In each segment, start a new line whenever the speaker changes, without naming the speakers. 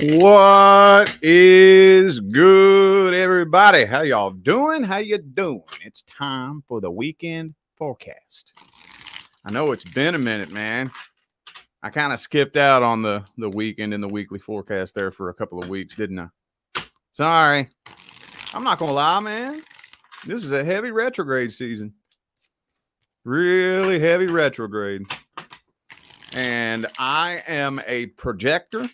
What is good, everybody? How y'all doing? How you doing? It's time for the weekend forecast. I know it's been a minute, man. I kind of skipped out on the weekend and the weekly forecast there for a couple of weeks, didn't I? Sorry. I'm not going to lie, man. This is a heavy retrograde season. Really heavy retrograde. And I am a projector.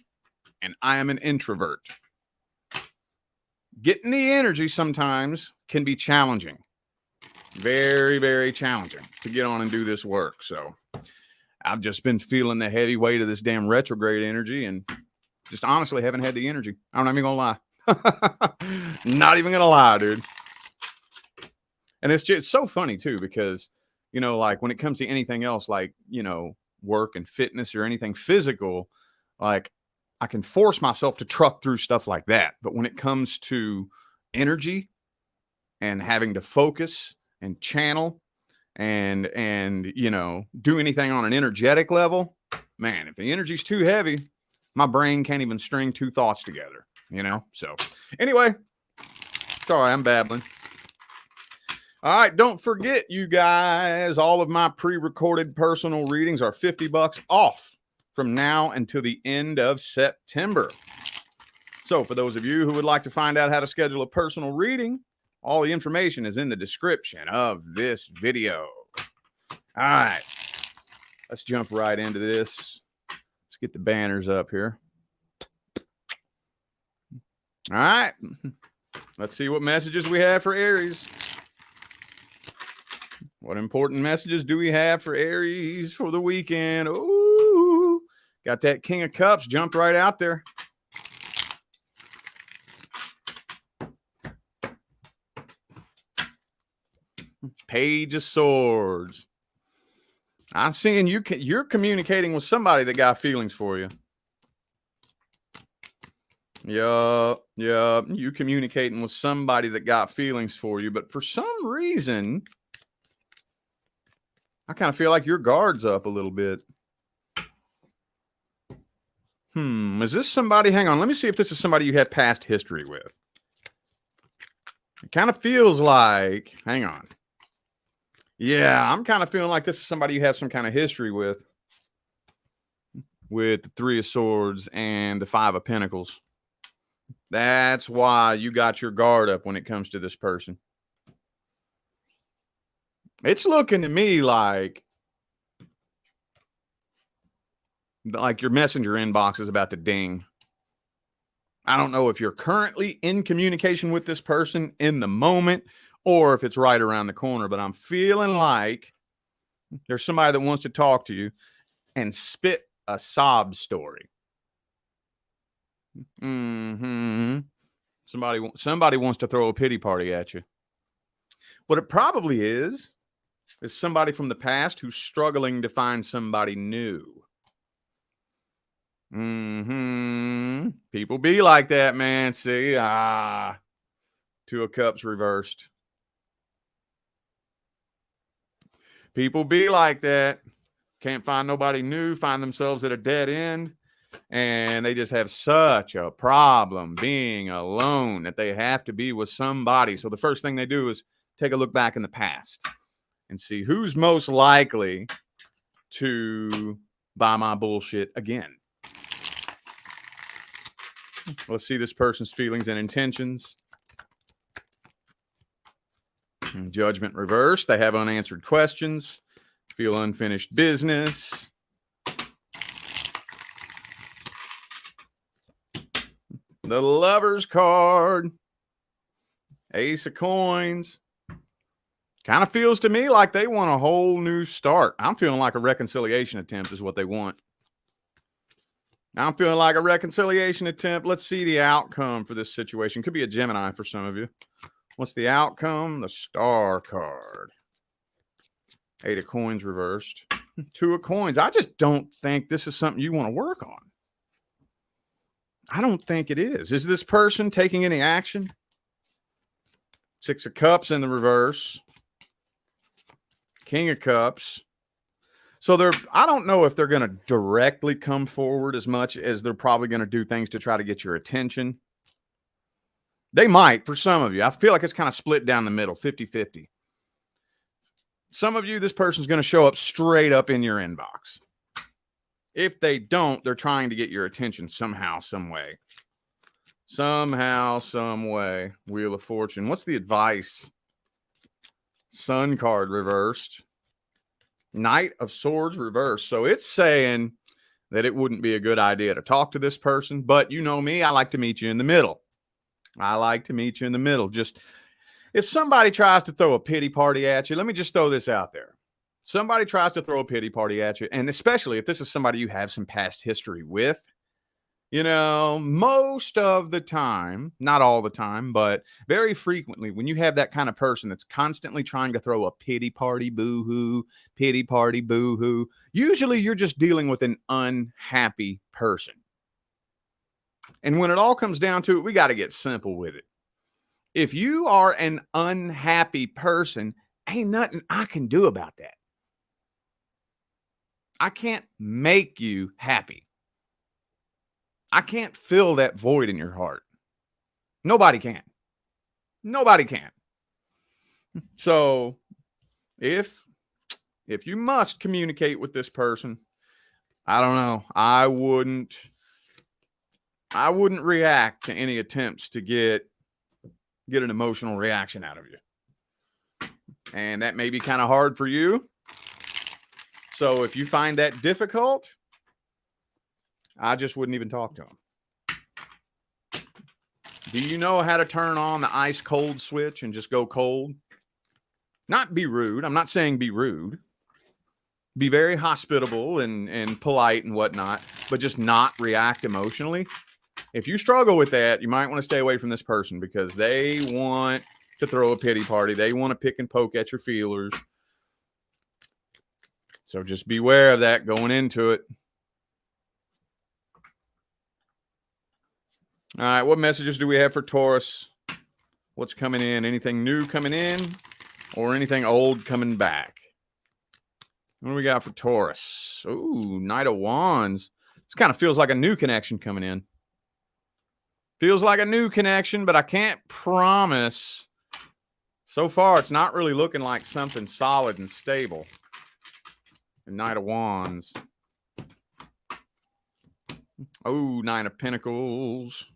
And I am an introvert. Getting the energy sometimes can be challenging. Very, very challenging to get on and do this work. So I've just been feeling the heavy weight of this damn retrograde energy and just honestly haven't had the energy. I'm not even going to lie. Not even going to lie, dude. And it's just so funny, too, because, you know, like when it comes to anything else, like, you know, work and fitness or anything physical, like, I can force myself to truck through stuff like that. But when it comes to energy and having to focus and channel and you know, do anything on an energetic level, man, if the energy's too heavy, my brain can't even string two thoughts together, you know? So anyway, sorry, I'm babbling. All right, don't forget, you guys, all of my pre-recorded personal readings are $50 off from now until the end of September. So for those of you who would like to find out how to schedule a personal reading, all the information is in the description of this video. All right, let's jump right into this. Let's get the banners up here. All right, let's see what messages we have for Aries. What important messages do we have for Aries for the weekend? Ooh, got that King of Cups jumped right out there. Page of Swords. I'm seeing you're communicating with somebody that got feelings for you. Yeah, you communicating with somebody that got feelings for you, but for some reason, I kind of feel like your guard's up a little bit. Is this somebody? Hang on, let me see if this is somebody you had past history with. It kind of feels like, hang on. Yeah, I'm kind of feeling like this is somebody you have some kind of history with the Three of Swords and the Five of Pentacles. That's why you got your guard up when it comes to this person. It's looking to me like your messenger inbox is about to ding. I don't know if you're currently in communication with this person in the moment or if it's right around the corner, but I'm feeling like there's somebody that wants to talk to you and spit a sob story. Somebody wants to throw a pity party at you. What it probably is somebody from the past who's struggling to find somebody new. People be like that, man. See, Two of Cups reversed. People be like that. Can't find nobody new, find themselves at a dead end, and they just have such a problem being alone that they have to be with somebody. So the first thing they do is take a look back in the past and see who's most likely to buy my bullshit again. Let's see this person's feelings and intentions. Judgment reversed. They have unanswered questions. Feel unfinished business. The Lover's card. Ace of Coins. Kind of feels to me like they want a whole new start. I'm feeling like a reconciliation attempt is what they want. I'm feeling like a reconciliation attempt. Let's see the outcome for this situation. Could be a Gemini for some of you. What's the outcome? The Star card. Eight of Coins reversed. Two of Coins. I just don't think this is something you want to work on. I don't think it is. Is this person taking any action? Six of Cups in the reverse. King of Cups. So I don't know if they're going to directly come forward as much as they're probably going to do things to try to get your attention. They might for some of you. I feel like it's kind of split down the middle, 50-50. Some of you, this person's going to show up straight up in your inbox. If they don't, they're trying to get your attention somehow, some way. Somehow, some way. Wheel of Fortune. What's the advice? Sun card reversed. Knight of Swords reversed. So it's saying that it wouldn't be a good idea to talk to this person. But you know me, I like to meet you in the middle. I like to meet you in the middle. Just if somebody tries to throw a pity party at you, let me just throw this out there. Somebody tries to throw a pity party at you, and especially if this is somebody you have some past history with, you know, most of the time, not all the time, but very frequently, when you have that kind of person that's constantly trying to throw a pity party, boo-hoo, usually you're just dealing with an unhappy person. And when it all comes down to it, we got to get simple with it. If you are an unhappy person, ain't nothing I can do about that. I can't make you happy. I can't fill that void in your heart. Nobody can. Nobody can. So if you must communicate with this person, I don't know. I wouldn't react to any attempts to get an emotional reaction out of you. And that may be kind of hard for you. So if you find that difficult, I just wouldn't even talk to them. Do you know how to turn on the ice cold switch and just go cold? Not be rude. I'm not saying be rude. Be very hospitable and polite and whatnot, but just not react emotionally. If you struggle with that, you might want to stay away from this person because they want to throw a pity party. They want to pick and poke at your feelers. So just beware of that going into it. All right, what messages do we have for Taurus? What's coming in? Anything new coming in or anything old coming back? What do we got for Taurus? Ooh, Knight of Wands. This kind of feels like a new connection coming in. Feels like a new connection, but I can't promise. So far, it's not really looking like something solid and stable. The Knight of Wands. Oh, Nine of Pentacles.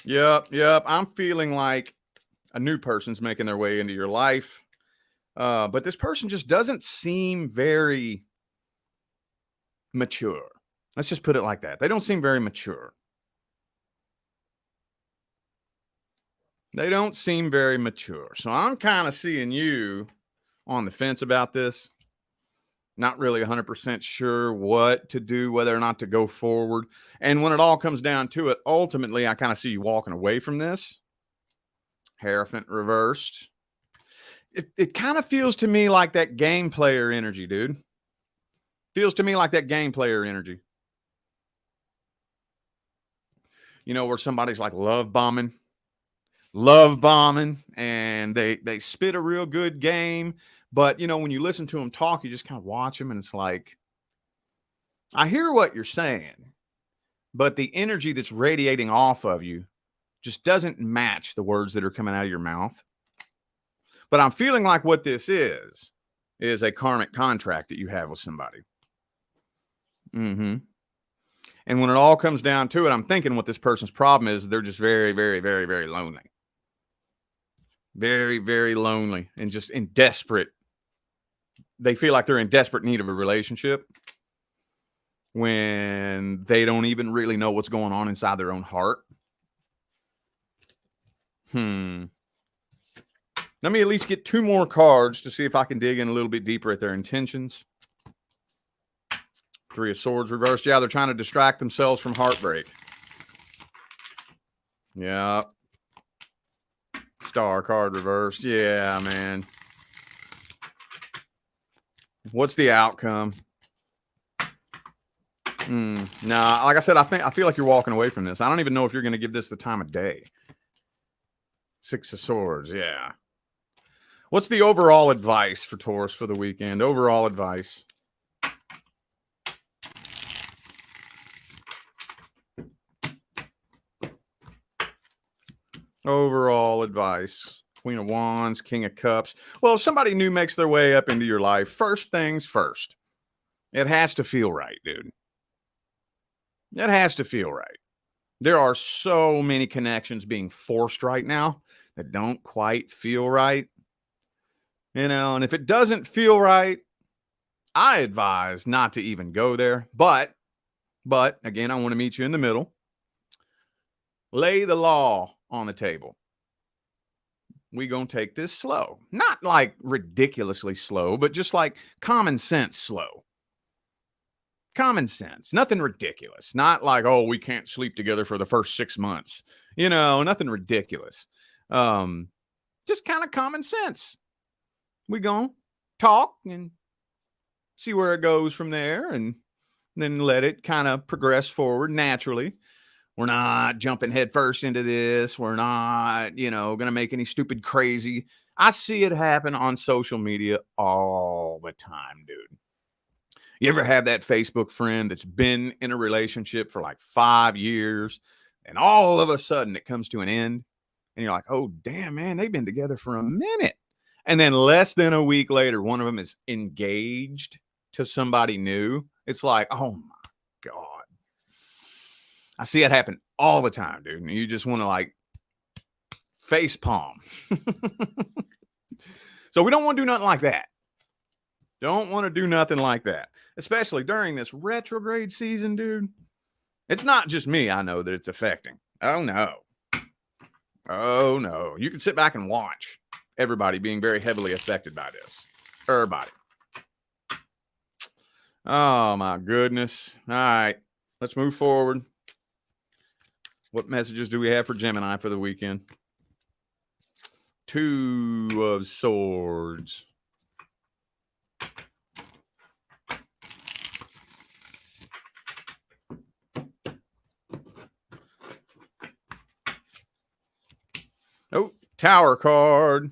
Yep. I'm feeling like a new person's making their way into your life. But this person just doesn't seem very mature. Let's just put it like that. They don't seem very mature. They don't seem very mature. So I'm kind of seeing you on the fence about this. Not really 100% sure what to do, whether or not to go forward. And when it all comes down to it, ultimately, I kind of see you walking away from this. Hierophant reversed. It kind of feels to me like that game player energy, dude. Feels to me like that game player energy. You know, where somebody's like love bombing, and they spit a real good game. But, you know, when you listen to them talk, you just kind of watch them and it's like, I hear what you're saying, but the energy that's radiating off of you just doesn't match the words that are coming out of your mouth. But I'm feeling like what this is a karmic contract that you have with somebody. And when it all comes down to it, I'm thinking what this person's problem is, they're just very, very, very, very lonely. Very, very lonely and just in desperate. They feel like they're in desperate need of a relationship when they don't even really know what's going on inside their own heart. Let me at least get 2 more cards to see if I can dig in a little bit deeper at their intentions. 3 of Swords reversed. Yeah, they're trying to distract themselves from heartbreak. Yeah. Star card reversed. Yeah, man. What's the outcome? Nah, like I said, I feel like you're walking away from this. I don't even know if you're going to give this the time of day. 6 of Swords. Yeah. What's the overall advice for Taurus for the weekend? Overall advice. Overall advice. Queen of Wands, King of Cups. Well, if somebody new makes their way up into your life, first things first. It has to feel right, dude. It has to feel right. There are so many connections being forced right now that don't quite feel right. You know, and if it doesn't feel right, I advise not to even go there. But again, I want to meet you in the middle. Lay the law on the table. We gonna take this slow. Not like ridiculously slow, but just like common sense slow. Common sense. Nothing ridiculous. Not like, oh, we can't sleep together for the first 6 months. You know, nothing ridiculous. Just kind of common sense. We gonna talk and see where it goes from there, and then let it kind of progress forward naturally. We're not jumping headfirst into this. We're not, going to make any stupid crazy. I see it happen on social media all the time, dude. You ever have that Facebook friend that's been in a relationship for like 5 years, and all of a sudden it comes to an end, and you're like, oh, damn, man, they've been together for a minute. And then less than a week later, one of them is engaged to somebody new. It's like, oh my God. I see it happen all the time, dude. And you just want to like face palm. So we don't want to do nothing like that. Don't want to do nothing like that, especially during this retrograde season, dude. It's not just me. I know that it's affecting. Oh, no. Oh, no. You can sit back and watch everybody being very heavily affected by this. Everybody. Oh, my goodness. All right. Let's move forward. What messages do we have for Gemini for the weekend? 2 of Swords. Oh, Tower card.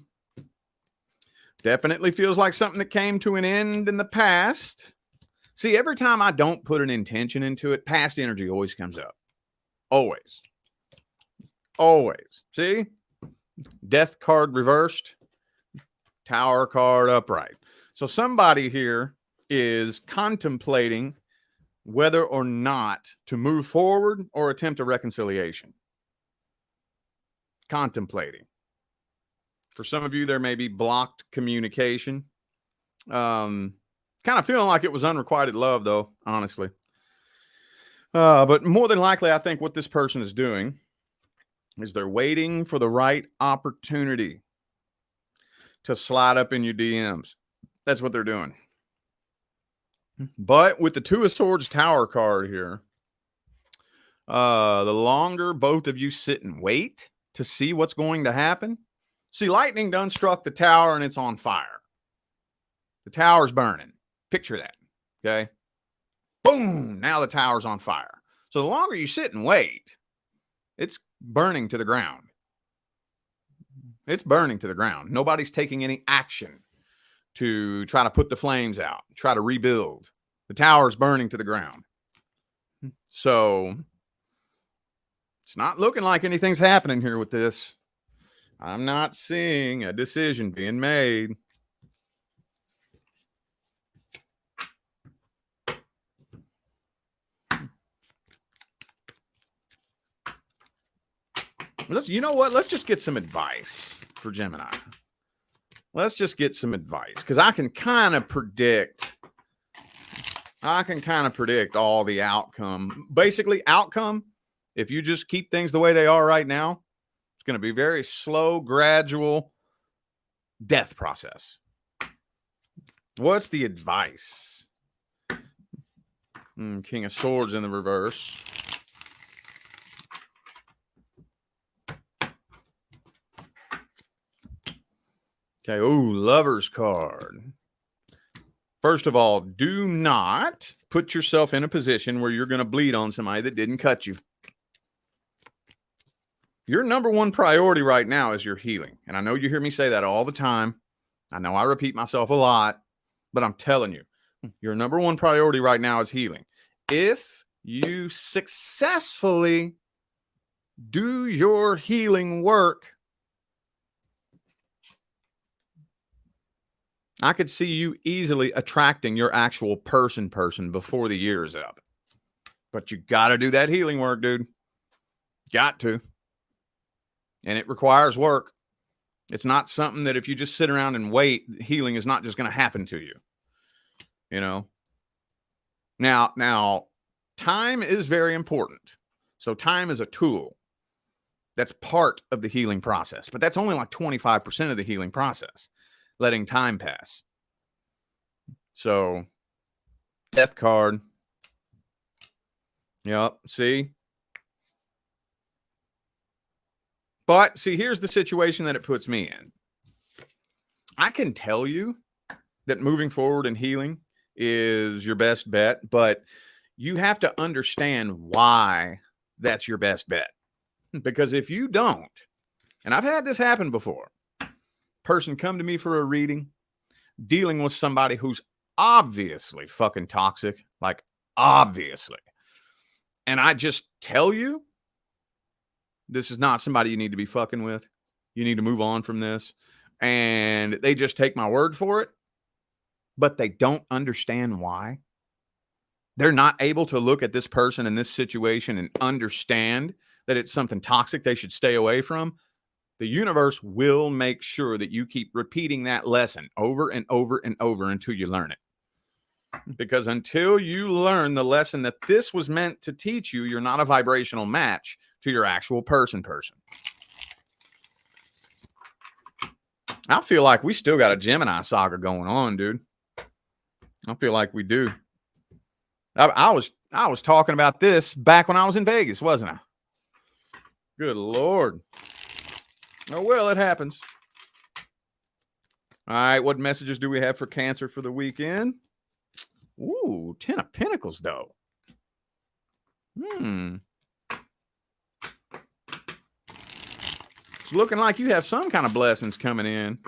Definitely feels like something that came to an end in the past. See, every time I don't put an intention into it, past energy always comes up. Always. Always. See? Death card reversed. Tower card upright. So somebody here is contemplating whether or not to move forward or attempt a reconciliation. Contemplating. For some of you, there may be blocked communication. Kind of feeling like it was unrequited love, though, honestly. But more than likely, I think what this person is doing is they're waiting for the right opportunity to slide up in your DMs. That's what they're doing. But with the 2 of Swords Tower card here, the longer both of you sit and wait to see what's going to happen. See, lightning done struck the tower and it's on fire. The tower's burning. Picture that. Okay. Boom. Now the tower's on fire. So the longer you sit and wait, it's burning to the ground. It's burning to the ground. Nobody's taking any action to try to put the flames out, try to rebuild. The tower's burning to the ground. So it's not looking like anything's happening here with this. I'm not seeing a decision being made. You know what? Let's just get some advice for Gemini. Let's just get some advice, because I can kind of predict all the outcome. Basically, outcome, if you just keep things the way they are right now, it's going to be very slow, gradual death process. What's the advice? King of Swords in the reverse. Okay, Lover's card. First of all, do not put yourself in a position where you're going to bleed on somebody that didn't cut you. Your number one priority right now is your healing. And I know you hear me say that all the time. I know I repeat myself a lot, but I'm telling you, your number one priority right now is healing. If you successfully do your healing work, I could see you easily attracting your actual person before the year is up. But you got to do that healing work, dude. Got to. And it requires work. It's not something that if you just sit around and wait, healing is not just going to happen to you. You know? Now, time is very important. So time is a tool. That's part of the healing process. But that's only like 25% of the healing process. Letting time pass. So, death card. Yep, see? But see, here's the situation that it puts me in. I can tell you that moving forward and healing is your best bet, but you have to understand why that's your best bet. Because if you don't, and I've had this happen before, person come to me for a reading, dealing with somebody who's obviously fucking toxic, like obviously. And I just tell you, this is not somebody you need to be fucking with. You need to move on from this. And they just take my word for it, but they don't understand why. They're not able to look at this person in this situation and understand that it's something toxic they should stay away from. The universe will make sure that you keep repeating that lesson over and over and over until you learn it. Because until you learn the lesson that this was meant to teach you, you're not a vibrational match to your actual person. I feel like we still got a Gemini saga going on, dude. I feel like we do. I was talking about this back when I was in Vegas, wasn't I? Good Lord. Oh, well, it happens. All right, what messages do we have for Cancer for the weekend? Ooh, 10 of Pentacles, though. It's looking like you have some kind of blessings coming in.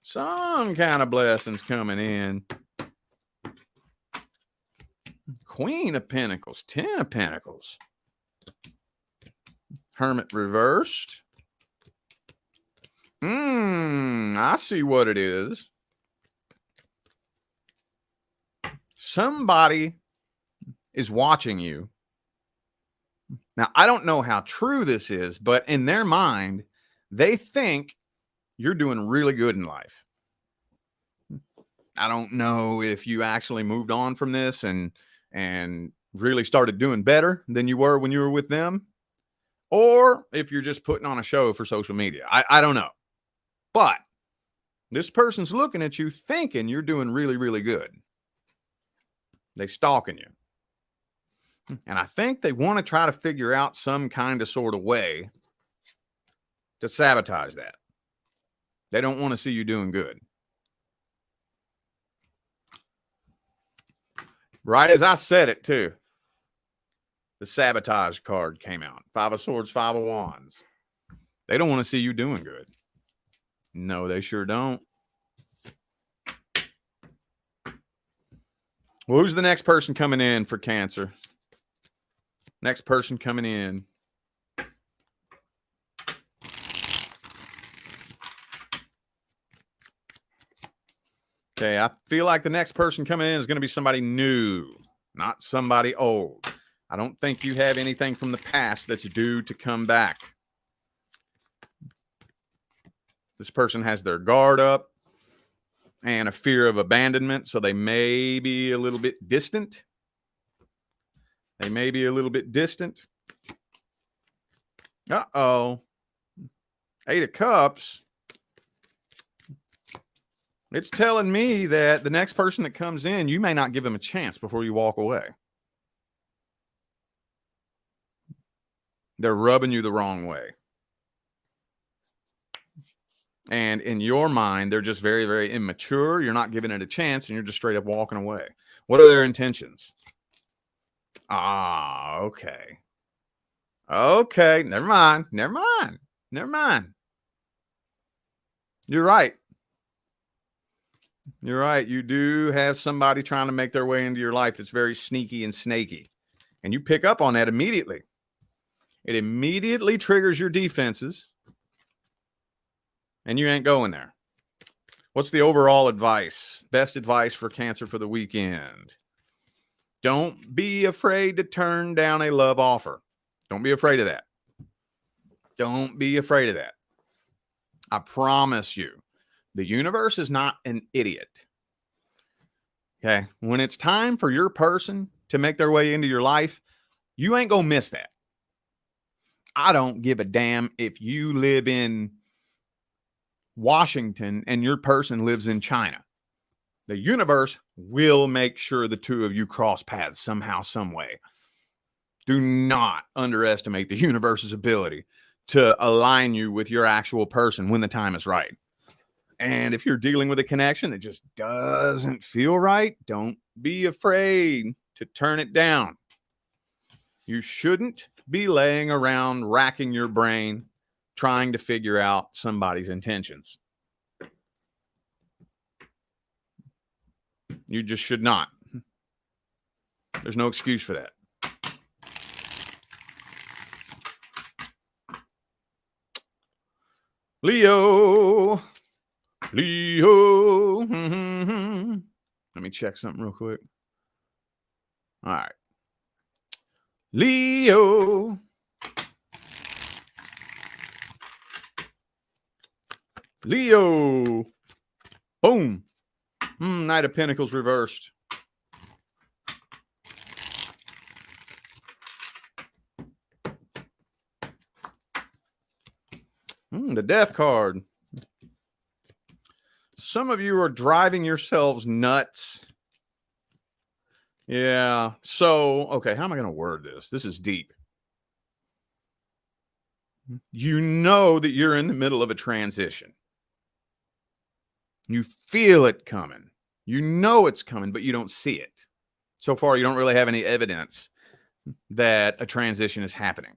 Some kind of blessings coming in. Queen of Pentacles, 10 of Pentacles. Hermit reversed. I see what it is. Somebody is watching you. Now, I don't know how true this is, but in their mind, they think you're doing really good in life. I don't know if you actually moved on from this and really started doing better than you were when you were with them, or if you're just putting on a show for social media. I don't know. But this person's looking at you thinking you're doing really, really good. They stalking you. And I think they want to try to figure out some kind of sort of way to sabotage that. They don't want to see you doing good. Right as I said it, too. The sabotage card came out. 5 of Swords, 5 of Wands. They don't want to see you doing good. No, they sure don't. Well, who's the next person coming in for Cancer? Next person coming in. Okay, I feel like the next person coming in is going to be somebody new, not somebody old. I don't think you have anything from the past that's due to come back. This person has their guard up and a fear of abandonment, so they may be a little bit distant. They may be a little bit distant. Uh-oh. 8 of Cups. It's telling me that the next person that comes in, you may not give them a chance before you walk away. They're rubbing you the wrong way. And in your mind, they're just very, very immature. You're not giving it a chance, and you're just straight up walking away. What are their intentions? Ah, okay. Okay, never mind. You're right. You're right. You do have somebody trying to make their way into your life that's very sneaky and snaky. And you pick up on that immediately. It immediately triggers your defenses. And you ain't going there. What's the overall advice? Best advice for Cancer for the weekend. Don't be afraid to turn down a love offer. Don't be afraid of that. Don't be afraid of that. I promise you, the universe is not an idiot. Okay. When it's time for your person to make their way into your life, you ain't going to miss that. I don't give a damn if you live in Washington and your person lives in China. The universe will make sure the two of you cross paths somehow, some way. Do not underestimate the universe's ability to align you with your actual person when the time is right. And if you're dealing with a connection that just doesn't feel right, don't be afraid to turn it down. You shouldn't be laying around racking your brain trying to figure out somebody's intentions. You just should not. There's no excuse for that. Leo. Let me check something real quick. All right. Leo. Boom. Knight of Pentacles reversed. The Death card. Some of you are driving yourselves nuts. Yeah. So, okay, how am I going to word this? This is deep. You know that you're in the middle of a transition. You feel it coming. You know it's coming, but you don't see it. So far, you don't really have any evidence that a transition is happening.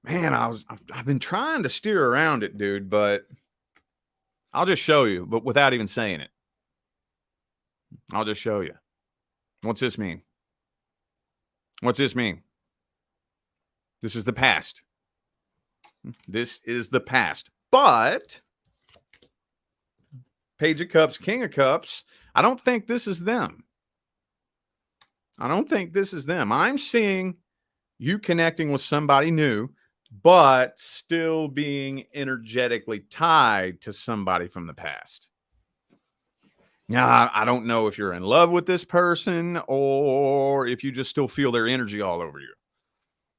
Man, I've been trying to steer around it, dude, but I'll just show you, but without even saying it. I'll just show you. What's this mean? What's this mean? This is the past. This is the past. But Page of Cups, King of Cups, I don't think this is them. I don't think this is them. I'm seeing you connecting with somebody new, but still being energetically tied to somebody from the past. Now, I don't know if you're in love with this person or if you just still feel their energy all over you.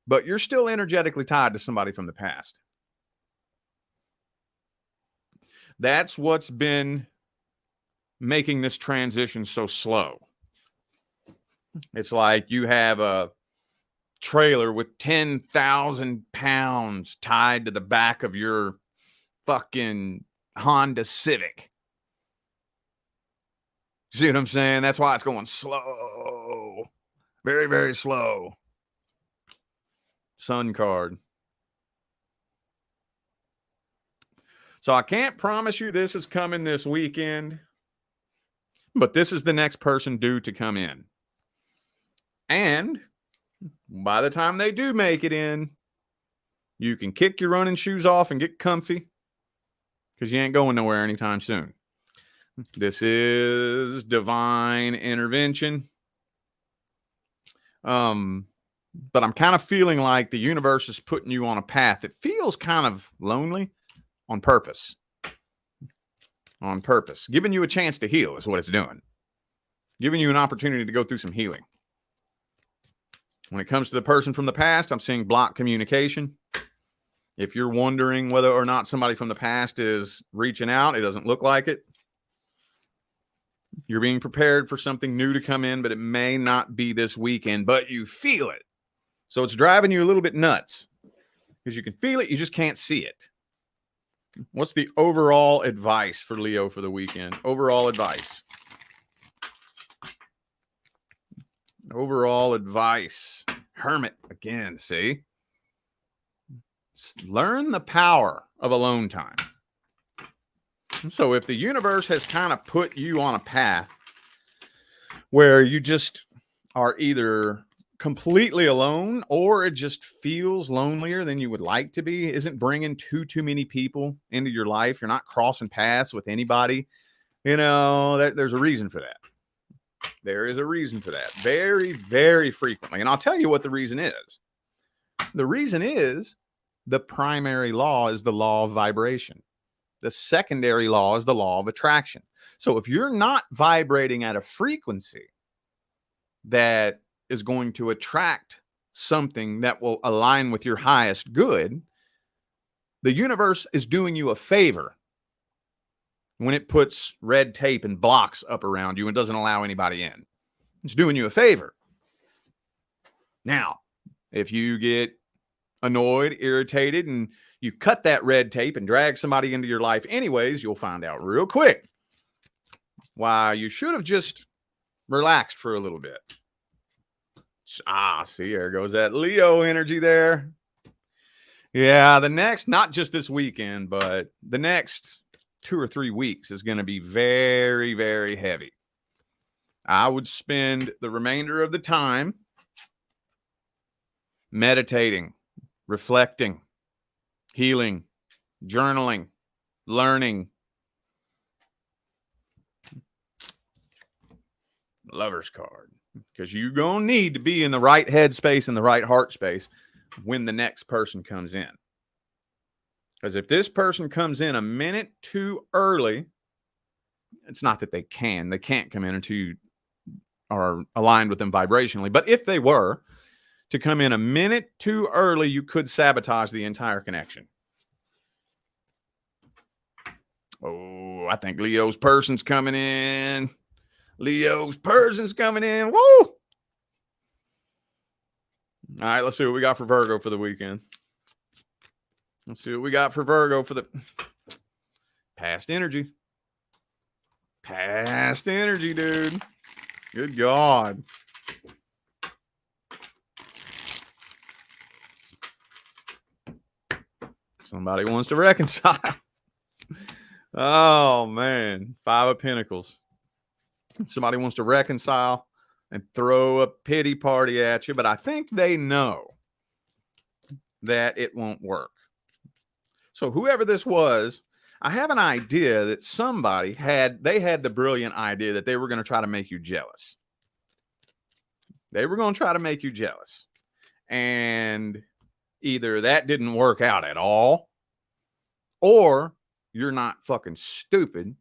But you're still energetically tied to somebody from the past. That's what's been making this transition so slow. It's like you have a trailer with 10,000 pounds tied to the back of your fucking Honda Civic. See what I'm saying? That's why it's going slow. Very, very slow. Sun card. So I can't promise you this is coming this weekend, but this is the next person due to come in. And by the time they do make it in, you can kick your running shoes off and get comfy because you ain't going nowhere anytime soon. This is divine intervention. But I'm kind of feeling like the universe is putting you on a path that feels kind of lonely on purpose. On purpose. Giving you a chance to heal is what it's doing. Giving you an opportunity to go through some healing. When it comes to the person from the past, I'm seeing blocked communication. If you're wondering whether or not somebody from the past is reaching out, it doesn't look like it. You're being prepared for something new to come in, but it may not be this weekend, but you feel it. So it's driving you a little bit nuts because you can feel it. You just can't see it. What's the overall advice for Leo for the weekend? Overall advice. Overall advice. Hermit again, see? Learn the power of alone time. So if the universe has kind of put you on a path where you just are either completely alone or it just feels lonelier than you would like to be, isn't bringing too many people into your life, you're not crossing paths with anybody, there's a reason for that. There is a reason for that very, very frequently. And I'll tell you what the reason is. The reason is the primary law is the law of vibration. The secondary law is the law of attraction. So if you're not vibrating at a frequency that is going to attract something that will align with your highest good, the universe is doing you a favor when it puts red tape and blocks up around you and doesn't allow anybody in. It's doing you a favor. Now, if you get annoyed, irritated, and you cut that red tape and drag somebody into your life anyways, you'll find out real quick why you should have just relaxed for a little bit. See, there goes that Leo energy there. Yeah, the next, not just this weekend, but the next 2 or 3 weeks is going to be very, very heavy. I would spend the remainder of the time meditating, reflecting, healing, journaling, learning. Lover's card. Because you're going to need to be in the right headspace and the right heart space when the next person comes in. Because if this person comes in a minute too early, it's not that they can't come in until you are aligned with them vibrationally. But if they were to come in a minute too early, you could sabotage the entire connection. Oh, I think Leo's person's coming in. Leo's person's coming in. Woo! All right, let's see what we got for Virgo for the weekend. Let's see what we got for Virgo for the past energy. Past energy, dude. Good God. Somebody wants to reconcile. Oh, man. 5 of Pentacles. Somebody wants to reconcile and throw a pity party at you, but I think they know that it won't work. So whoever this was, I have an idea that somebody had the brilliant idea that they were going to try to make you jealous. They were going to try to make you jealous. And either that didn't work out at all, or you're not fucking stupid,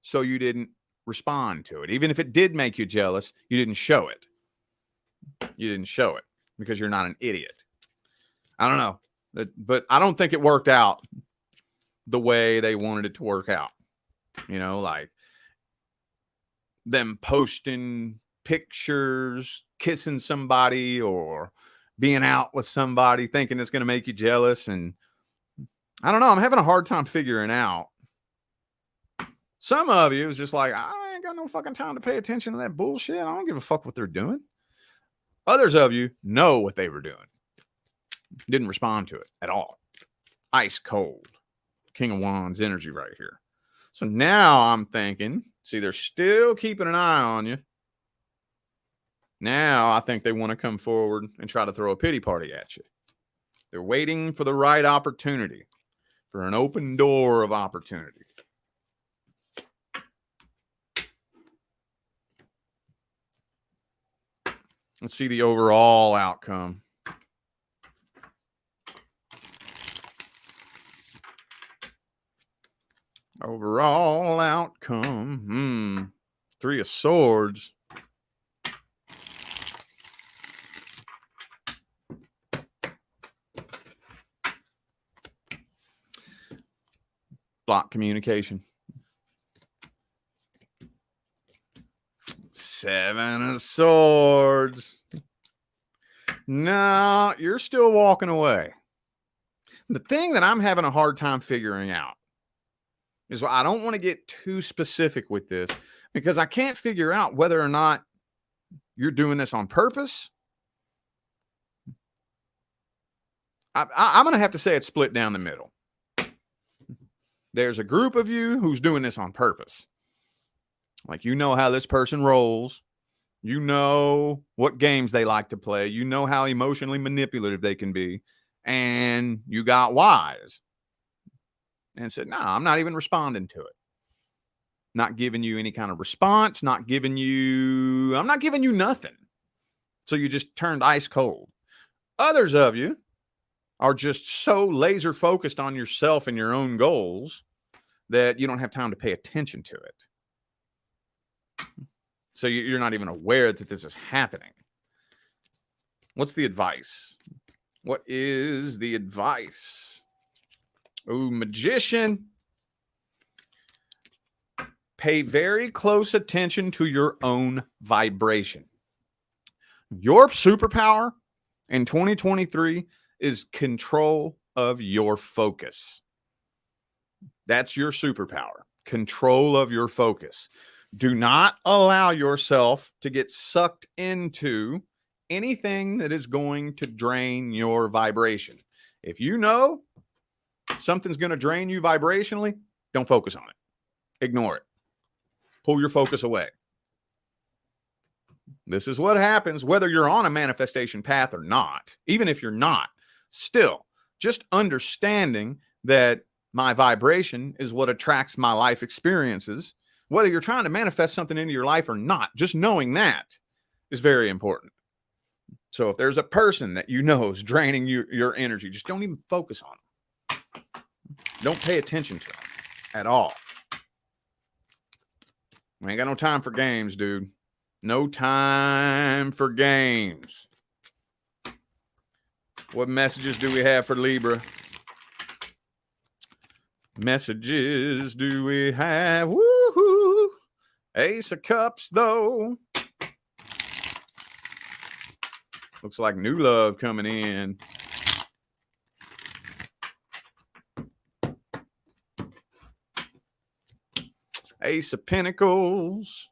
so you didn't respond to it. Even if it did make you jealous, you didn't show it. You didn't show it because you're not an idiot. I don't know. But I don't think it worked out the way they wanted it to work out. Like them posting pictures, kissing somebody, or being out with somebody, thinking it's going to make you jealous. And I don't know. I'm having a hard time figuring out. Some of you is just like, I ain't got no fucking time to pay attention to that bullshit. I don't give a fuck what they're doing. Others of you know what they were doing. Didn't respond to it at all. Ice cold. King of Wands energy right here. So now I'm thinking, see, they're still keeping an eye on you. Now I think they want to come forward and try to throw a pity party at you. They're waiting for the right opportunity, for an open door of opportunity. Let's see the overall outcome. Overall outcome. 3 of Swords. Block communication. 7 of Swords. No, you're still walking away. The thing that I'm having a hard time figuring out is I don't want to get too specific with this because I can't figure out whether or not you're doing this on purpose I'm going to have to say it's split down the middle. There's a group of you who's doing this on purpose. Like, you know how this person rolls. You know what games they like to play. You know how emotionally manipulative they can be. And you got wise and said, no, I'm not even responding to it. Not giving you any kind of response, I'm not giving you nothing. So you just turned ice cold. Others of you are just so laser focused on yourself and your own goals that you don't have time to pay attention to it. So you're not even aware that this is happening. What's the advice? What is the advice? Oh, Magician. Pay very close attention to your own vibration. Your superpower in 2023 is control of your focus. That's your superpower. Control of your focus. Do not allow yourself to get sucked into anything that is going to drain your vibration. If you know something's going to drain you vibrationally, don't focus on it. Ignore it. Pull your focus away. This is what happens whether you're on a manifestation path or not. Even if you're not, still, just understanding that my vibration is what attracts my life experiences. Whether you're trying to manifest something into your life or not, just knowing that is very important. So if there's a person that you know is draining your energy, just don't even focus on them. Don't pay attention to them at all. We ain't got no time for games, dude. No time for games. What messages do we have for Libra? Messages do we have? Woohoo! Ace of Cups, though. Looks like new love coming in. Ace of Pentacles.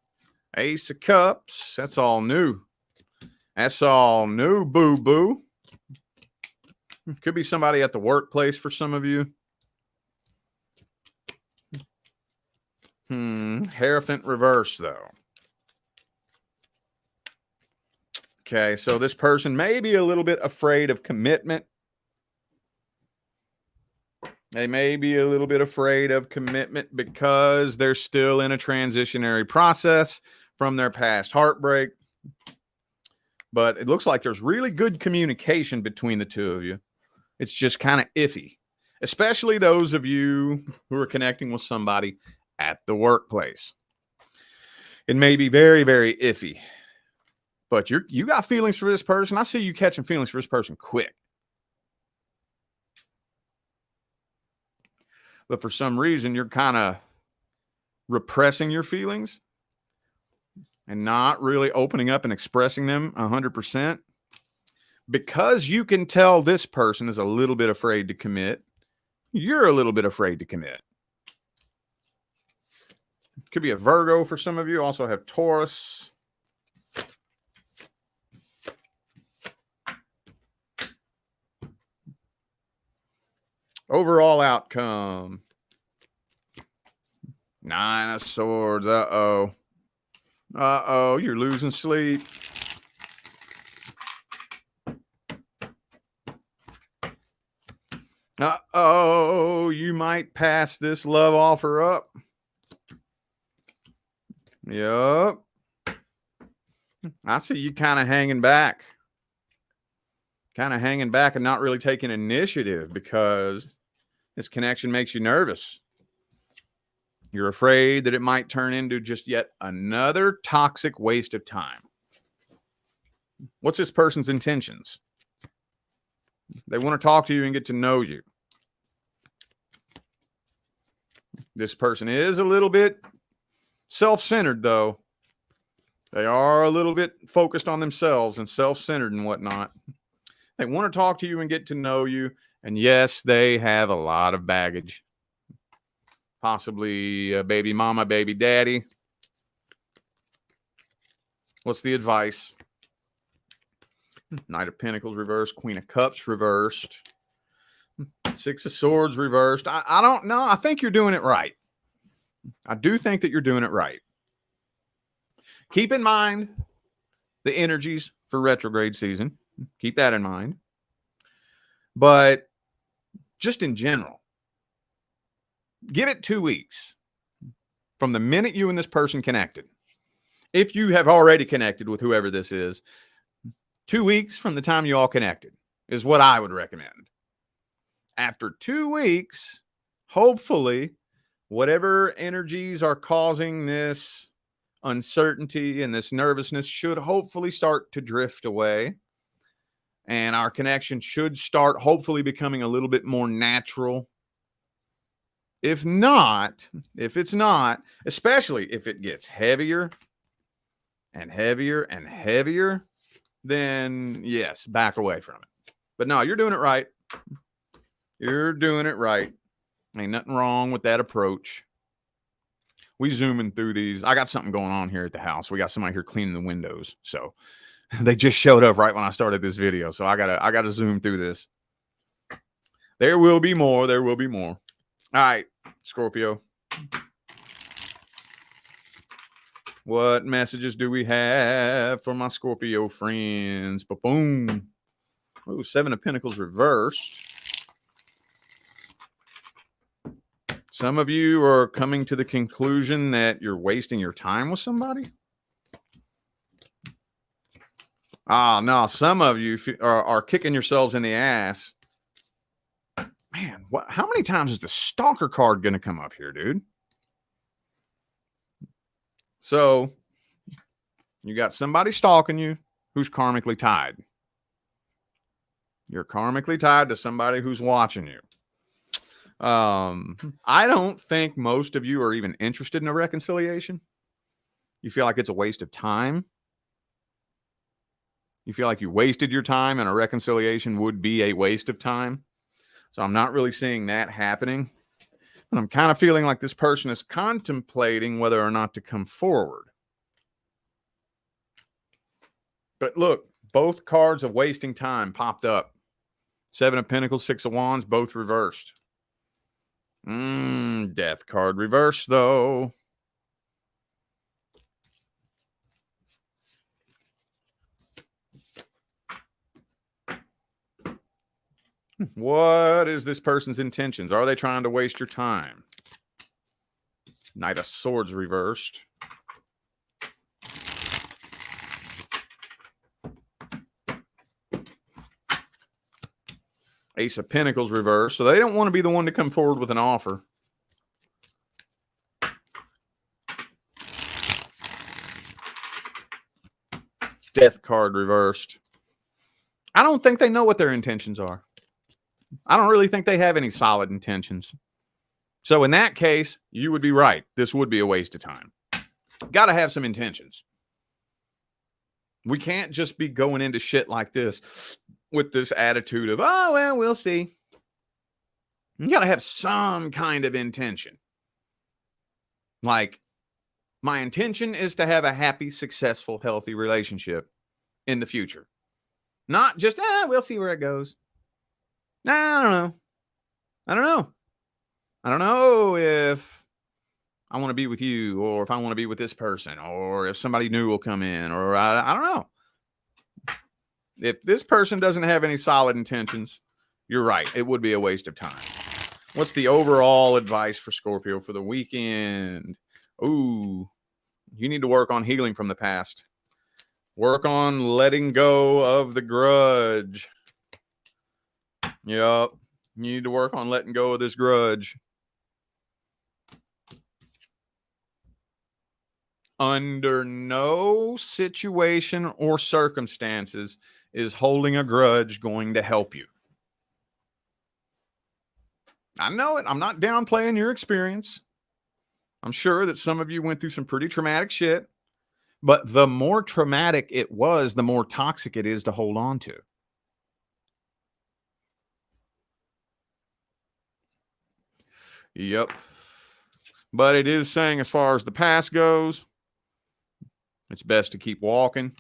Ace of Cups. That's all new. That's all new, boo-boo. Could be somebody at the workplace for some of you. Hierophant reverse, though. Okay, so this person may be a little bit afraid of commitment. They may be a little bit afraid of commitment because they're still in a transitionary process from their past heartbreak. But it looks like there's really good communication between the two of you. It's just kind of iffy, especially those of you who are connecting with somebody at the workplace. It may be very, very iffy, but you got feelings for this person. I see you catching feelings for this person quick. But for some reason, you're kind of repressing your feelings and not really opening up and expressing them 100%. Because you can tell this person is a little bit afraid to commit, you're a little bit afraid to commit. Could be a Virgo for some of you. Also have Taurus. Overall outcome. Nine of Swords. Uh-oh. Uh-oh, you're losing sleep. Uh-oh, you might pass this love offer up. Yup. I see you kind of hanging back. Kind of hanging back and not really taking initiative because this connection makes you nervous. You're afraid that it might turn into just yet another toxic waste of time. What's this person's intentions? They want to talk to you and get to know you. This person is a little bit self-centered, though. They are a little bit focused on themselves and self-centered and whatnot. They want to talk to you and get to know you. And yes, they have a lot of baggage. Possibly a baby mama, baby daddy. What's the advice? Knight of Pentacles reversed. Queen of Cups reversed. Six of Swords reversed. I don't know. I think you're doing it right. I do think that you're doing it right. Keep in mind the energies for retrograde season. Keep that in mind. But just in general, give it 2 weeks from the minute you and this person connected. If you have already connected with whoever this is, 2 weeks from the time you all connected is what I would recommend. After 2 weeks, hopefully, whatever energies are causing this uncertainty and this nervousness should hopefully start to drift away. And our connection should start hopefully becoming a little bit more natural. If it's not, especially if it gets heavier and heavier and heavier, then yes, back away from it. But no, you're doing it right. You're doing it right. Ain't nothing wrong with that approach. We zooming through these. I got something going on here at the house. We got somebody here cleaning the windows. So they just showed up right when I started this video. So I gotta zoom through this. There will be more. There will be more. All right, Scorpio. What messages do we have for my Scorpio friends? Boom. Oh, 7 of Pentacles reversed. Some of you are coming to the conclusion that you're wasting your time with somebody. No, some of you are kicking yourselves in the ass. Man, how many times is the Stalker card going to come up here, dude? So, you got somebody stalking you who's karmically tied. You're karmically tied to somebody who's watching you. I don't think most of you are even interested in a reconciliation. You feel like it's a waste of time. You feel like you wasted your time and a reconciliation would be a waste of time. So I'm not really seeing that happening. But I'm kind of feeling like this person is contemplating whether or not to come forward. But look, both cards of wasting time popped up. 7 of Pentacles, 6 of Wands, both reversed. Death card reversed, though. What is this person's intentions? Are they trying to waste your time? Knight of Swords reversed. Ace of Pentacles reversed. So they don't want to be the one to come forward with an offer. Death card reversed. I don't think they know what their intentions are. I don't really think they have any solid intentions. So in that case, you would be right. This would be a waste of time. Got to have some intentions. We can't just be going into shit like this with this attitude of, oh, well, we'll see. You got to have some kind of intention. Like, my intention is to have a happy, successful, healthy relationship in the future. Not just, we'll see where it goes. I don't know. I don't know if I want to be with you, or if I want to be with this person, or if somebody new will come in, or I don't know. If this person doesn't have any solid intentions, you're right. It would be a waste of time. What's the overall advice for Scorpio for the weekend? Ooh, you need to work on healing from the past. Work on letting go of the grudge. Yep. You need to work on letting go of this grudge. Under no situation or circumstances is holding a grudge going to help you. I know it. I'm not downplaying your experience. I'm sure that some of you went through some pretty traumatic shit, but the more traumatic it was, the more toxic it is to hold on to. Yep. But it is saying, as far as the past goes, it's best to keep walking.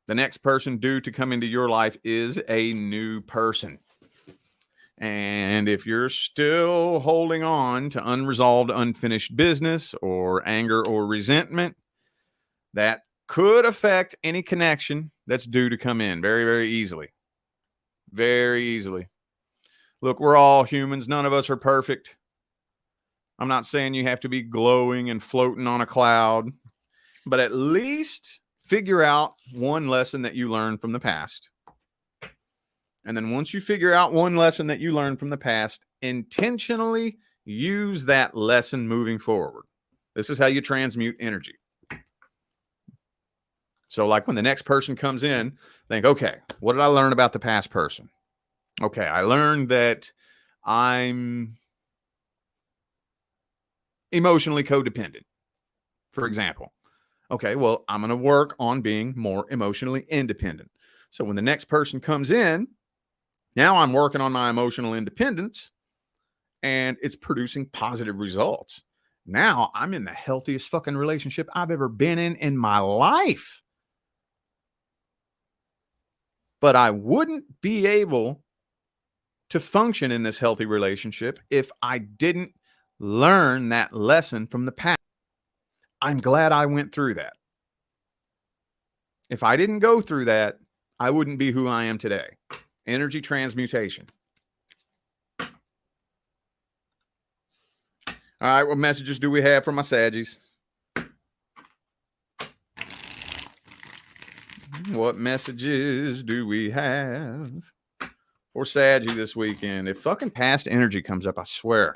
The next person due to come into your life is a new person. And if you're still holding on to unresolved, unfinished business or anger or resentment, that could affect any connection that's due to come in very, very easily. Very easily. Look, we're all humans. None of us are perfect. I'm not saying you have to be glowing and floating on a cloud, but at least figure out one lesson that you learned from the past. And then once you figure out one lesson that you learned from the past, intentionally use that lesson moving forward. This is how you transmute energy. So like when the next person comes in, think, okay, what did I learn about the past person? Okay, I learned that I'm emotionally codependent, for example. Okay, well, I'm going to work on being more emotionally independent. So when the next person comes in, now I'm working on my emotional independence and it's producing positive results. Now I'm in the healthiest fucking relationship I've ever been in my life. But I wouldn't be able to function in this healthy relationship if I didn't learn that lesson from the past. I'm glad I went through that. If I didn't go through that, I wouldn't be who I am today. Energy transmutation. All right, what messages do we have from my Saggies? What messages do we have for Saggy this weekend? If fucking past energy comes up, I swear.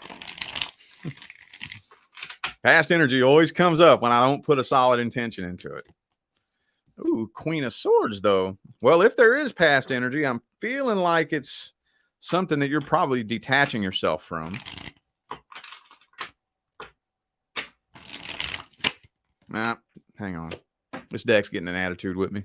Past energy always comes up when I don't put a solid intention into it. Ooh, Queen of Swords, though. Well, if there is past energy, I'm feeling like it's something that you're probably detaching yourself from. Nah, hang on. This deck's getting an attitude with me.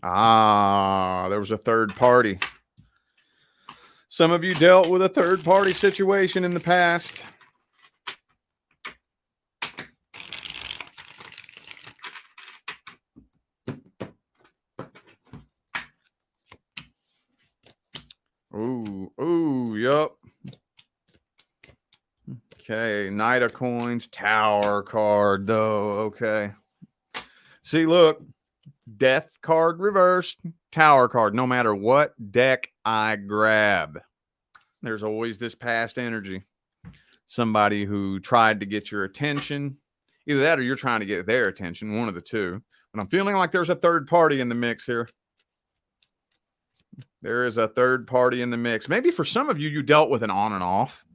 Ah, there was a third party. Some of you dealt with a third party situation in the past. Ooh, yup. Okay, Knight of Coins, Tower card, though. Okay. See, look. Death card reversed, Tower card. No matter what deck I grab, there's always this past energy. Somebody who tried to get your attention. Either that or you're trying to get their attention, one of the two. But I'm feeling like there's a third party in the mix here. There is a third party in the mix. Maybe for some of you, you dealt with an on and off.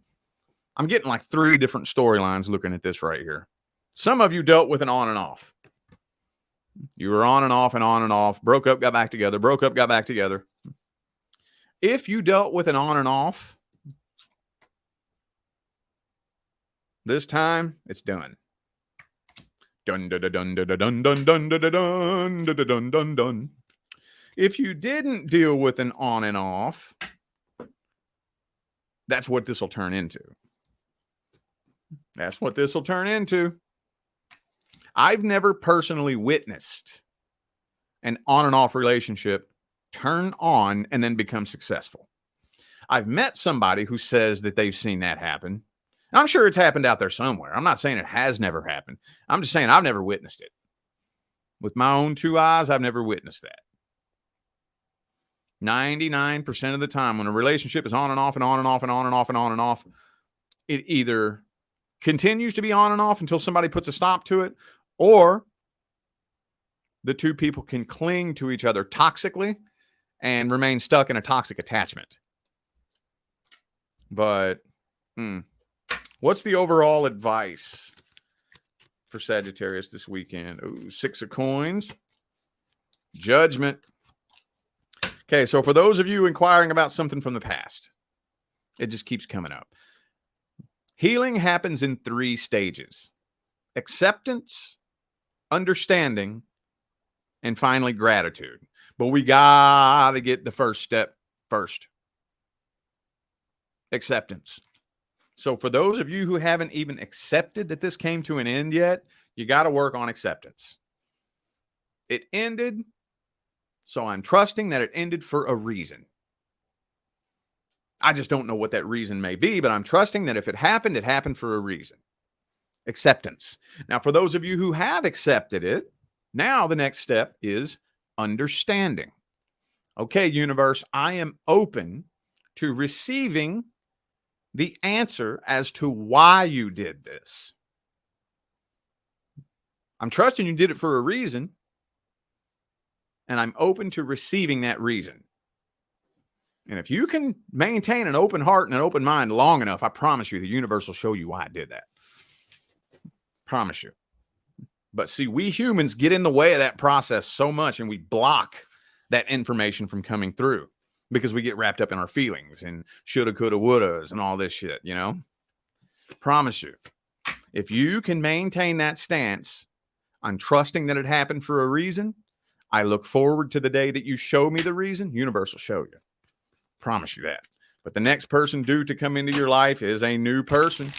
I'm getting like 3 different storylines looking at this right here. Some of you dealt with an on and off. You were on and off and on and off. Broke up, got back together. Broke up, got back together. If you dealt with an on and off, this time it's done. Dun dun dun dun dun dun dun dun dun dun dun dun dun dun. If you didn't deal with an on and off, that's what this will turn into. That's what this will turn into. I've never personally witnessed an on and off relationship turn on and then become successful. I've met somebody who says that they've seen that happen. I'm sure it's happened out there somewhere. I'm not saying it has never happened. I'm just saying I've never witnessed it. With my own 2 eyes, I've never witnessed that. 99% of the time when a relationship is on and off and on and off and on and off and on and off, it either continues to be on and off until somebody puts a stop to it, or the two people can cling to each other toxically and remain stuck in a toxic attachment. But what's the overall advice for Sagittarius this weekend? Ooh, 6 of Coins. Judgment. Okay, so for those of you inquiring about something from the past, it just keeps coming up. Healing happens in 3 stages: acceptance, understanding, and finally gratitude. But we got to get the first step first. Acceptance. So for those of you who haven't even accepted that this came to an end yet, you got to work on acceptance. It ended, so I'm trusting that it ended for a reason. I just don't know what that reason may be, but I'm trusting that if it happened for a reason. Acceptance. Now, for those of you who have accepted it, now the next step is understanding. Okay, universe, I am open to receiving the answer as to why you did this. I'm trusting you did it for a reason, and I'm open to receiving that reason. And if you can maintain an open heart and an open mind long enough, I promise you the universe will show you why I did that. Promise you. But see, we humans get in the way of that process so much, and we block that information from coming through because we get wrapped up in our feelings and shoulda, coulda, wouldas and all this shit, you know? Promise you. If you can maintain that stance, I'm trusting that it happened for a reason. I look forward to the day that you show me the reason. Universe will show you. Promise you that. But the next person due to come into your life is a new person.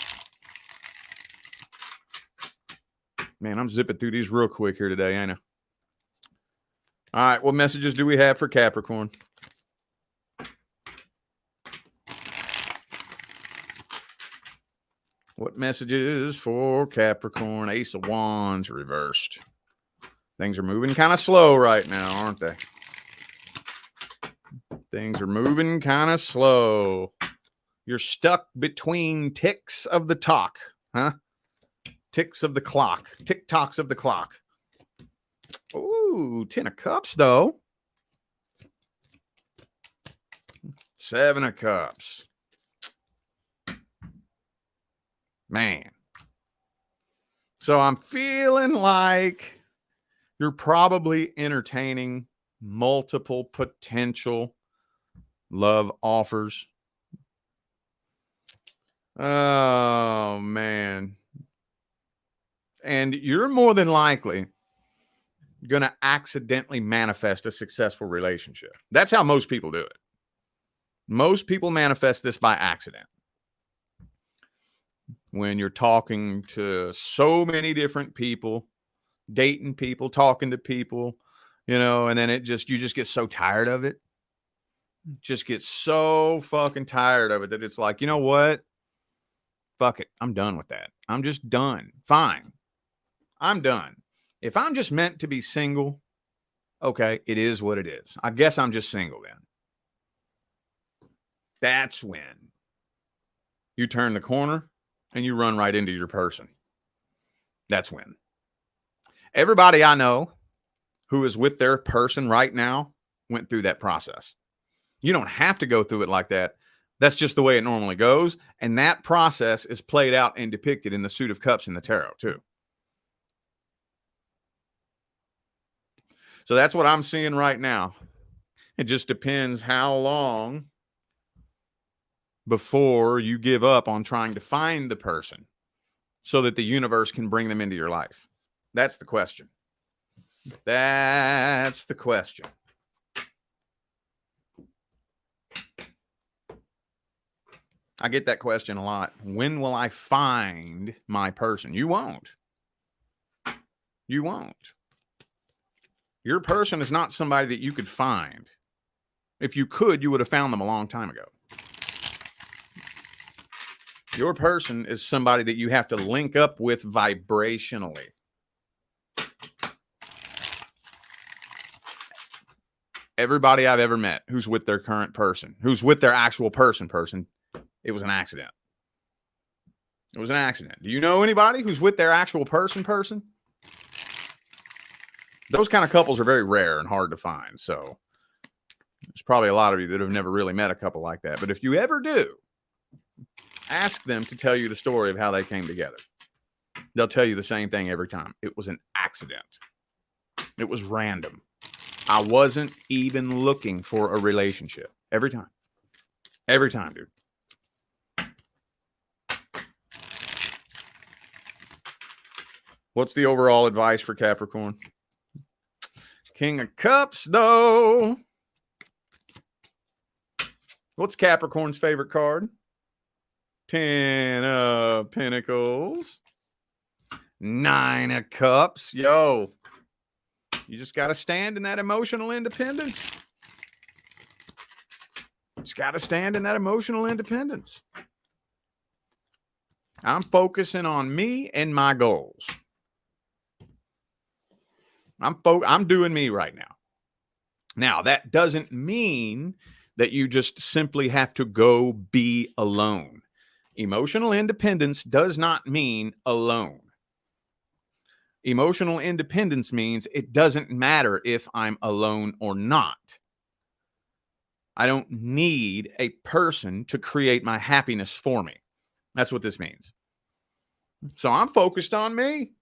Man, I'm zipping through these real quick here today, ain't I? All right, what messages do we have for Capricorn? What messages for Capricorn? Ace of Wands reversed. Things are moving kind of slow right now, aren't they? Things are moving kind of slow. You're stuck between ticks of the talk, huh? Ticks of the clock. Tick-tocks of the clock. Ooh, 10 of Cups, though. 7 of Cups. Man. So I'm feeling like you're probably entertaining multiple potential love offers. Oh, man. And you're more than likely going to accidentally manifest a successful relationship. That's how most people do it. Most people manifest this by accident. When you're talking to so many different people, dating people, talking to people, you know, and then you just get so tired of it. Just get so fucking tired of it that it's like, you know what? Fuck it. I'm done with that. I'm just done. Fine. I'm done. If I'm just meant to be single, okay, it is what it is. I guess I'm just single then. That's when you turn the corner and you run right into your person. That's when. Everybody I know who is with their person right now went through that process. You don't have to go through it like that. That's just the way it normally goes. And that process is played out and depicted in the Suit of Cups in the tarot too. So that's what I'm seeing right now. It just depends how long before you give up on trying to find the person so that the universe can bring them into your life. That's the question. That's the question. I get that question a lot. When will I find my person? You won't. You won't. Your person is not somebody that you could find. If you could, you would have found them a long time ago. Your person is somebody that you have to link up with vibrationally. Everybody I've ever met who's with their current person, who's with their actual person, it was an accident. It was an accident. Do you know anybody who's with their actual person? Those kind of couples are very rare and hard to find. So there's probably a lot of you that have never really met a couple like that. But if you ever do, ask them to tell you the story of how they came together. They'll tell you the same thing every time. It was an accident. It was random. I wasn't even looking for a relationship. Every time. Every time, dude. What's the overall advice for Capricorn? King of Cups, though. What's Capricorn's favorite card? 10 of Pentacles. 9 of Cups. Yo, you just got to stand in that emotional independence. Just got to stand in that emotional independence. I'm focusing on me and my goals. I'm doing me right now. Now, that doesn't mean that you just simply have to go be alone. Emotional independence does not mean alone. Emotional independence means it doesn't matter if I'm alone or not. I don't need a person to create my happiness for me. That's what this means. So I'm focused on me.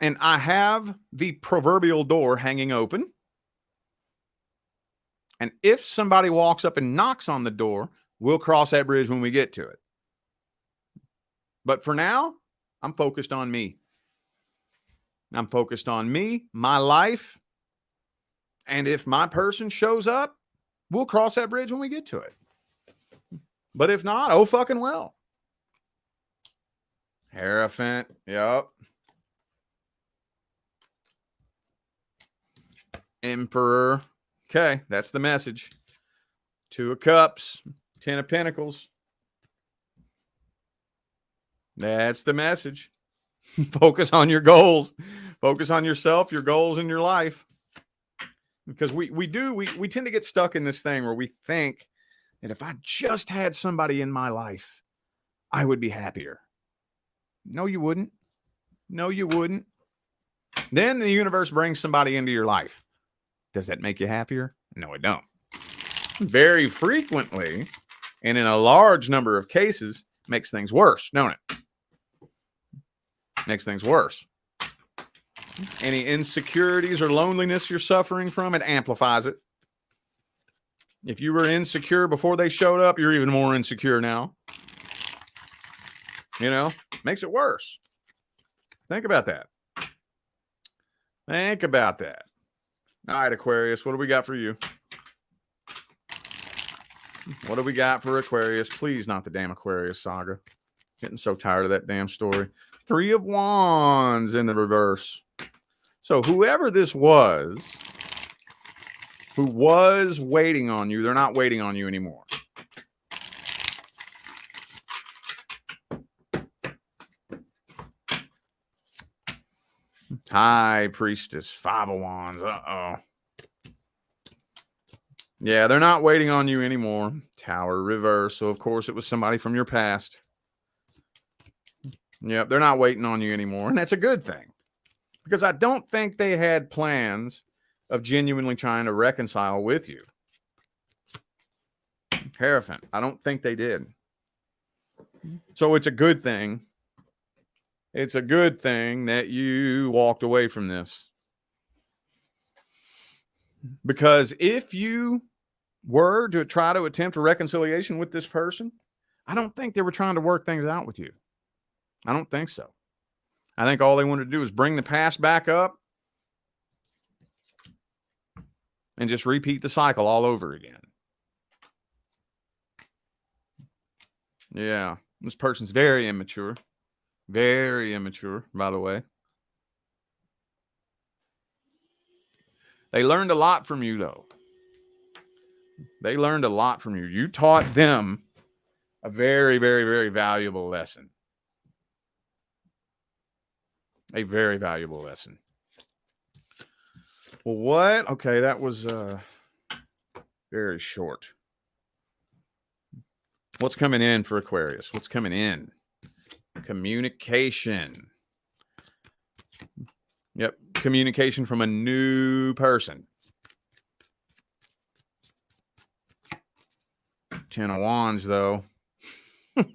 And I have the proverbial door hanging open. And if somebody walks up and knocks on the door, we'll cross that bridge when we get to it. But for now, I'm focused on me. I'm focused on me, my life. And if my person shows up, we'll cross that bridge when we get to it. But if not, oh fucking well. Hierophant, yep. Emperor. Okay, that's the message. 2 of Cups, 10 of Pentacles. That's the message. Focus on your goals. Focus on yourself, your goals, and your life. Because we tend to get stuck in this thing where we think that if I just had somebody in my life, I would be happier. No, you wouldn't. No, you wouldn't. Then the universe brings somebody into your life. Does that make you happier? No, it don't. Very frequently, and in a large number of cases, makes things worse, don't it? Makes things worse. Any insecurities or loneliness you're suffering from, it amplifies it. If you were insecure before they showed up, you're even more insecure now. You know, makes it worse. Think about that. Think about that. All right, Aquarius, what do we got for you? What do we got for Aquarius? Please, not the damn Aquarius saga. Getting so tired of that damn story. 3 of Wands in the reverse. So whoever this was, who was waiting on you, they're not waiting on you anymore. High Priestess, 5 of Wands. Uh-oh. Yeah, they're not waiting on you anymore. Tower reverse. So, of course, it was somebody from your past. Yep, they're not waiting on you anymore. And that's a good thing. Because I don't think they had plans of genuinely trying to reconcile with you. Hierophant, I don't think they did. So it's a good thing. It's a good thing that you walked away from this. Because if you were to try to attempt a reconciliation with this person, I don't think they were trying to work things out with you. I don't think so. I think all they wanted to do was bring the past back up and just repeat the cycle all over again. Yeah, this person's very immature. Very immature, by the way. They learned a lot from you, though. They learned a lot from you. You taught them a very, very, very valuable lesson. A very valuable lesson. Well, what? Okay, that was very short. What's coming in for Aquarius? What's coming in? Communication. Yep, communication from a new person. 10 of Wands, though. All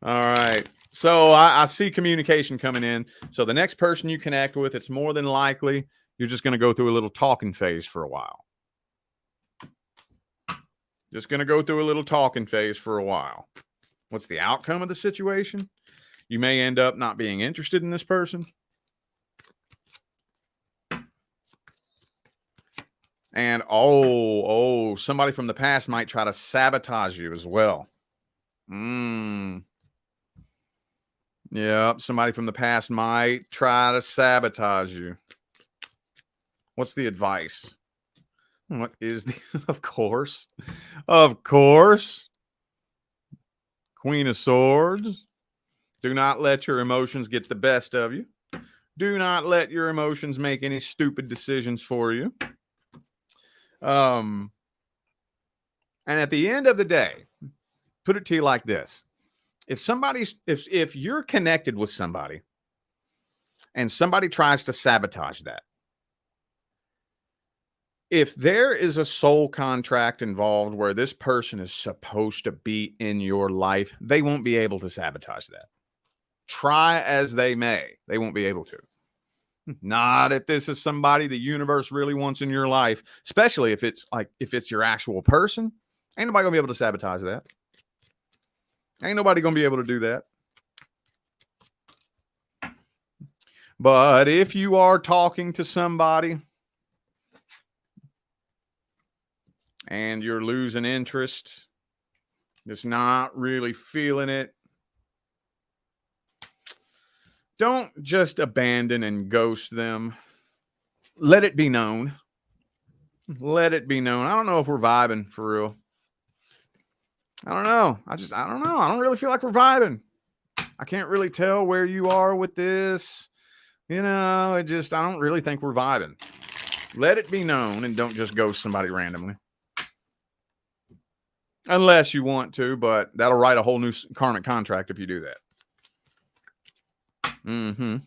right. So I see communication coming in. So the next person you connect with, it's more than likely you're just going to go through a little talking phase for a while. Just going to go through a little talking phase for a while. What's the outcome of the situation? You may end up not being interested in this person. And somebody from the past might try to sabotage you as well. Yep, somebody from the past might try to sabotage you. What's the advice? What is the of course. Queen of Swords. Do not let your emotions get the best of you. Do not let your emotions make any stupid decisions for you. And at the end of the day, put it to you like this. If you're connected with somebody and somebody tries to sabotage that, if there is a soul contract involved where this person is supposed to be in your life, they won't be able to sabotage that. Try as they may, they won't be able to. Not if this is somebody the universe really wants in your life, especially if it's your actual person. Ain't nobody gonna be able to sabotage that. Ain't nobody gonna be able to do that. But if you are talking to somebody and you're losing interest, just not really feeling it, don't just abandon and ghost them. Let it be known. Let it be known. I don't know if we're vibing for real. I don't know. I don't know. I don't really feel like we're vibing. I can't really tell where you are with this. I don't really think we're vibing. Let it be known and don't just ghost somebody randomly. Unless you want to, but that'll write a whole new karmic contract if you do that. All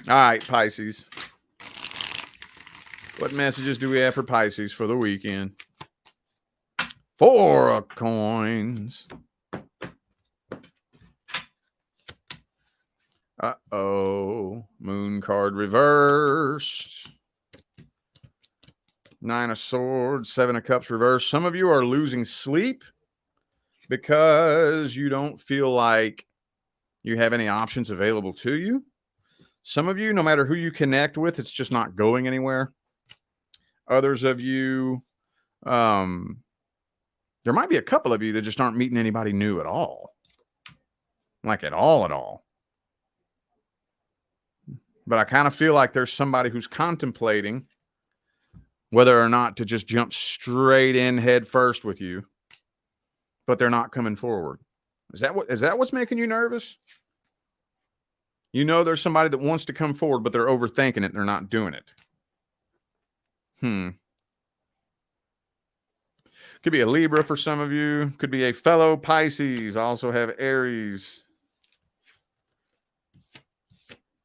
right, Pisces. What messages do we have for Pisces for the weekend? 4 of coins. Moon card reversed. 9 of Swords, 7 of Cups reversed. Some of you are losing sleep because you don't feel like you have any options available to you. Some of you, no matter who you connect with, it's just not going anywhere. Others of you, there might be a couple of you that just aren't meeting anybody new at all. Like at all. But I kind of feel like there's somebody who's contemplating whether or not to just jump straight in head first with you, but they're not coming forward. Is that what's making you nervous? There's somebody that wants to come forward, but they're overthinking it and they're not doing it. Could be a Libra for some of you. Could be a fellow Pisces. Also have Aries.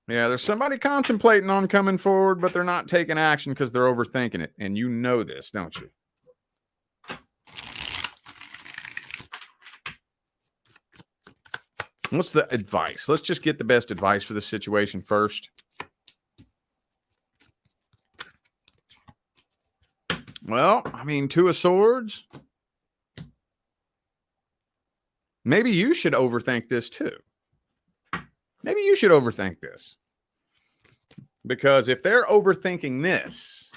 Yeah, there's somebody contemplating on coming forward, but they're not taking action because they're overthinking it. And you know this, don't you? What's the advice? Let's just get the best advice for the situation first. Well, 2 of Swords. Maybe you should overthink this too. Maybe you should overthink this. Because if they're overthinking this,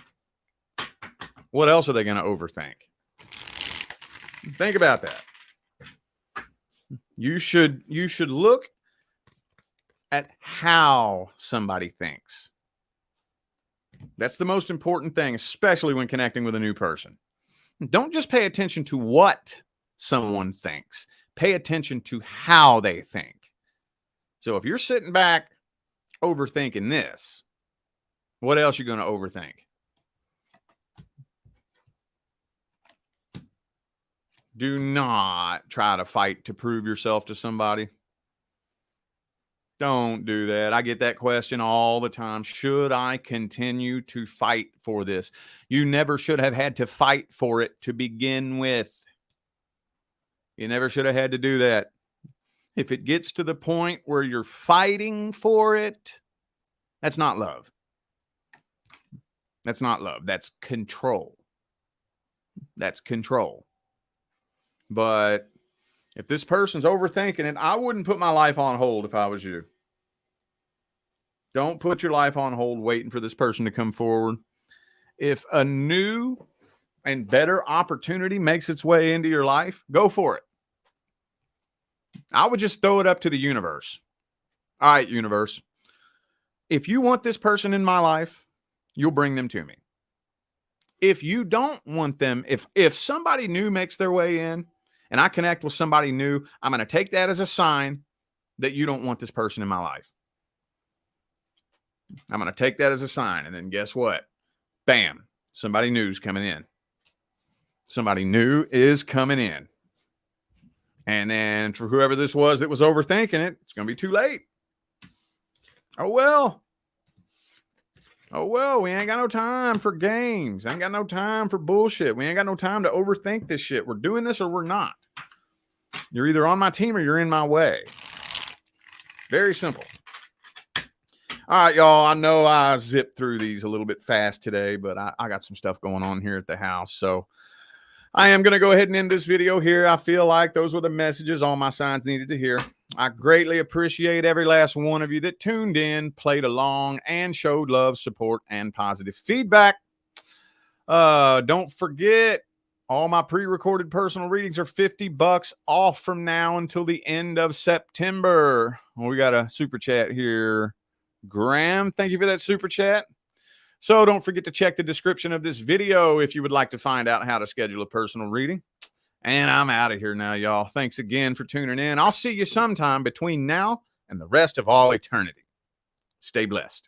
what else are they going to overthink? Think about that. You should look at how somebody thinks. That's the most important thing, especially when connecting with a new person. Don't just pay attention to what someone thinks. Pay attention to how they think. So if you're sitting back overthinking this, what else are you going to overthink? Do not try to fight to prove yourself to somebody. Don't do that. I get that question all the time. Should I continue to fight for this? You never should have had to fight for it to begin with. You never should have had to do that. If it gets to the point where you're fighting for it, that's not love. That's not love. That's control. That's control. But if this person's overthinking it, I wouldn't put my life on hold if I was you. Don't put your life on hold waiting for this person to come forward. If a new and better opportunity makes its way into your life, go for it. I would just throw it up to the universe. All right, universe. If you want this person in my life, you'll bring them to me. If you don't want them, if somebody new makes their way in and I connect with somebody new, I'm going to take that as a sign that you don't want this person in my life. I'm going to take that as a sign. And then guess what? Bam. Somebody new's coming in. Somebody new is coming in. And then for whoever this was that was overthinking it, it's going to be too late. Oh, well. Oh, well, we ain't got no time for games. Ain't got no time for bullshit. We ain't got no time to overthink this shit. We're doing this or we're not. You're either on my team or you're in my way. Very simple. All right, y'all. I know I zipped through these a little bit fast today, but I got some stuff going on here at the house. So I am going to go ahead and end this video here. I feel like those were the messages all my signs needed to hear. I greatly appreciate every last one of you that tuned in, played along, and showed love, support, and positive feedback. Don't forget, all my pre-recorded personal readings are $50 off from now until the end of September. Well, we got a super chat here. Graham, thank you for that super chat. So don't forget to check the description of this video if you would like to find out how to schedule a personal reading. And I'm out of here now, y'all. Thanks again for tuning in. I'll see you sometime between now and the rest of all eternity. Stay blessed.